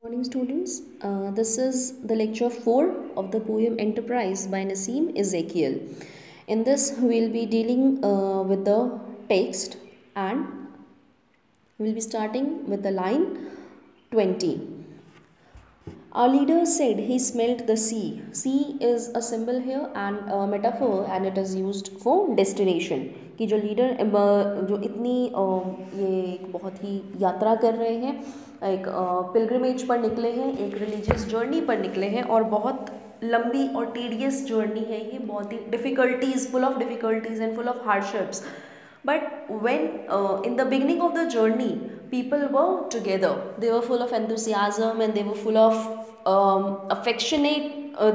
Morning students, this is the lecture 4 of the poem Enterprise by Nassim Ezekiel. In this we will be dealing with the text and we will be starting with the line 20. Our leader said he smelt the sea. Sea is a symbol here and a metaphor and it is used for destination. कि जो leader जो इतनी ये एक बहुत ही यात्रा कर रहे हैं, एक पिलग्रिमेज पर निकले हैं, एक रिलीजियस जर्नी पर निकले हैं और बहुत लंबी और टीडियस जर्नी है ये, बहुत ही difficulties, full of difficulties and full of hardships. But when in the beginning of the journey, people were together. They were full of enthusiasm and they were full of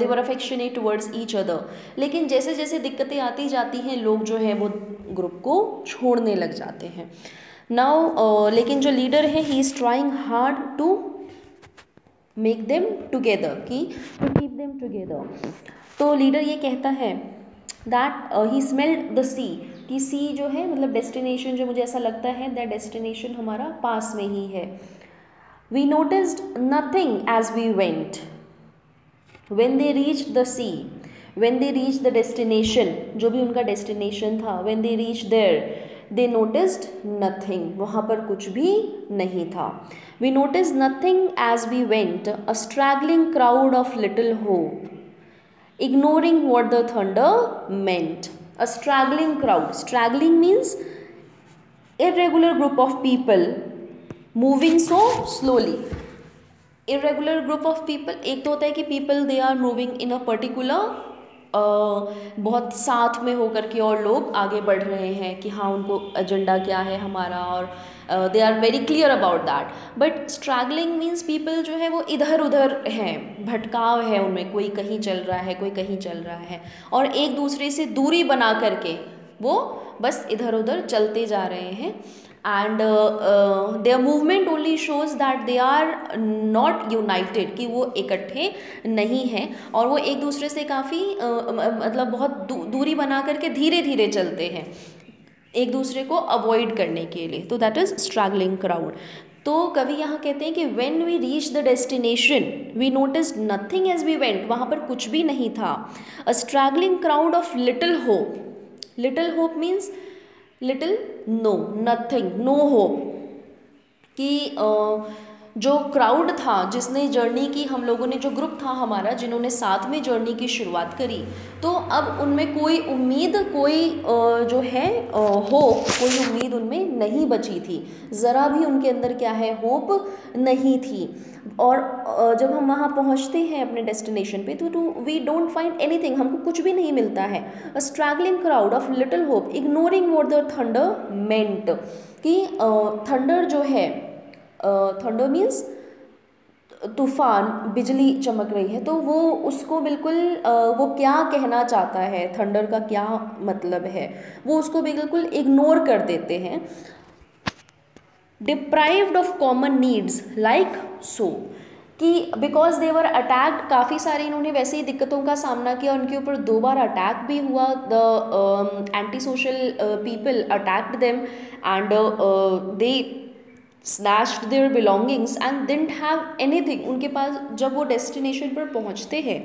they were affectionate towards each other. लेकिन जैसे जैसे दिक्कतें आती जाती हैं, लोग जो है वो ग्रुप को छोड़ने लग जाते हैं. Now लेकिन जो लीडर है, he is trying hard to make them together, कि to keep them together. तो लीडर ये कहता है that he smelled the sea, कि सी जो है मतलब डेस्टिनेशन, जो मुझे ऐसा लगता है दैट डेस्टिनेशन हमारा पास में ही है. We noticed nothing as we went. When they reached the sea, when they reached the destination, जो भी उनका डेस्टिनेशन था, when they reached there they noticed nothing, वहाँ पर कुछ भी नहीं था. We noticed nothing as we went, a straggling crowd of little hope, ignoring what the thunder meant. A straggling crowd. Straggling means irregular group of people moving so slowly. Irregular group of people, एक तो होता है कि people they are moving in a particular बहुत साथ में होकर के और लोग आगे बढ़ रहे हैं कि हाँ उनको एजेंडा क्या है हमारा, और they are very clear about that. But straggling means people जो है वो इधर उधर हैं, भटकाव है उनमें, कोई कहीं चल रहा है, कोई कहीं चल रहा है, और एक दूसरे से दूरी बना करके वो बस इधर उधर चलते जा रहे हैं. And their movement only shows that they are not united, कि वो इकट्ठे नहीं हैं और वो एक दूसरे से काफ़ी मतलब बहुत दूरी बना करके धीरे धीरे चलते हैं एक दूसरे को अवॉइड करने के लिए. तो दैट इज़ स्ट्रगलिंग क्राउड. तो कवि यहाँ कहते हैं कि when we reach the destination we noticed nothing as we went, वहाँ पर कुछ भी नहीं था. A struggling crowd of little hope. Little hope means little no, nothing, no hope, कि जो क्राउड था जिसने जर्नी की, हम लोगों ने जो ग्रुप था हमारा जिन्होंने साथ में जर्नी की शुरुआत करी, तो अब उनमें कोई उम्मीद, कोई जो है होप, कोई उम्मीद उनमें नहीं बची थी. ज़रा भी उनके अंदर क्या है, होप नहीं थी. और जब हम वहाँ पहुँचते हैं अपने डेस्टिनेशन पे तो वी डोंट फाइंड एनीथिंग, हमको कुछ भी नहीं मिलता है. A straggling crowd of little hope ignoring what the thunder meant, कि थंडर जो है, थंडर मीन्स तूफान, बिजली चमक रही है, तो वो उसको बिल्कुल वो क्या कहना चाहता है, थंडर का क्या मतलब है, वो उसको बिल्कुल इग्नोर कर देते हैं. Deprived of common needs like so, कि बिकॉज दे वर अटैक्ड, काफ़ी सारी इन्होंने वैसे ही दिक्कतों का सामना किया, उनके ऊपर 2 बार अटैक भी हुआ. The anti social people attacked them and they snatched their belongings and didn't have anything. उनके पास जब वो डेस्टिनेशन पर पहुंचते हैं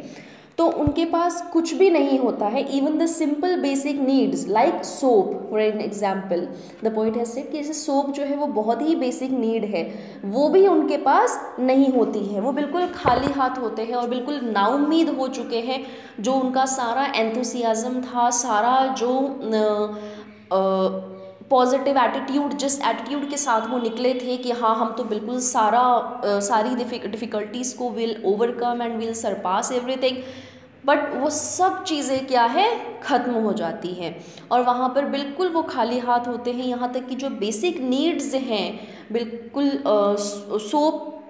तो उनके पास कुछ भी नहीं होता है. Even the simple basic needs like soap for an example, the poet has said कि जैसे सोप जो है वो बहुत ही बेसिक नीड है, वो भी उनके पास नहीं होती है. वो बिल्कुल खाली हाथ होते हैं और बिल्कुल नाउम्मीद हो चुके हैं. जो उनका सारा एंथुसियाज्म था, सारा जो पॉजिटिव एटीट्यूड, जिस एटीट्यूड के साथ वो निकले थे कि हाँ हम तो बिल्कुल सारी डिफ़िकल्टीज़ को will overcome and will Sarpass everything, but वो सब चीज़ें क्या है, ख़त्म हो जाती हैं और वहाँ पर बिल्कुल वो खाली हाथ होते हैं. यहाँ तक कि जो बेसिक नीड्स हैं, बिल्कुल सोप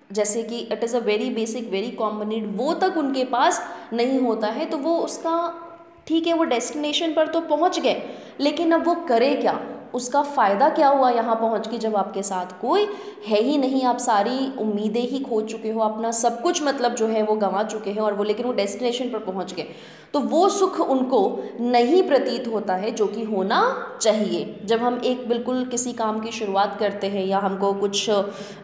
जैसे कि it is a very basic very common need, वो तक उनके पास नहीं होता है. तो वो उसका ठीक है, वो डेस्टिनेशन पर तो पहुंच गए, लेकिन अब वो करे क्या, उसका फ़ायदा क्या हुआ यहाँ पहुँच के, जब आपके साथ कोई है ही नहीं, आप सारी उम्मीदें ही खो चुके हो, अपना सब कुछ मतलब जो है वो गंवा चुके हैं, और वो लेकिन वो डेस्टिनेशन पर पहुँच गए, तो वो सुख उनको नहीं प्रतीत होता है जो कि होना चाहिए। जब हम एक बिल्कुल किसी काम की शुरुआत करते हैं या हमको कुछ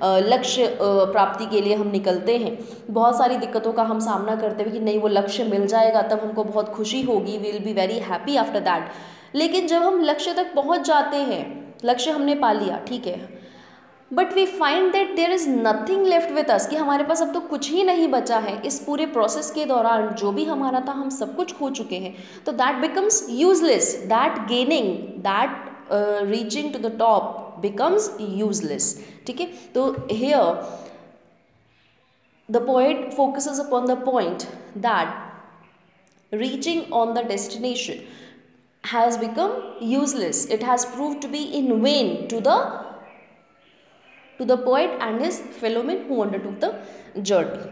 लक्ष्य प्राप्ति के लिए हम निकलते हैं, बहुत सारी दिक्कतों का हम सामना करते हुए कि नहीं वो लक्ष्य मिल जाएगा तब हमको बहुत खुशी होगी, we will be very happy after that. लेकिन जब हम लक्ष्य तक पहुंच जाते हैं, लक्ष्य हमने पा लिया, ठीक है, but we find that there is nothing left with us, कि हमारे पास अब तो कुछ ही नहीं बचा है, इस पूरे प्रोसेस के दौरान जो भी हमारा था हम सब कुछ खो चुके हैं, तो that becomes useless, that gaining, that reaching to the top becomes useless. ठीक है, तो here the poet focuses upon the point that reaching on the destination has become useless, it has proved to be in vain to the poet and his fellow men who undertook the journey.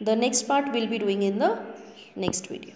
The next part we'll be doing in the next video.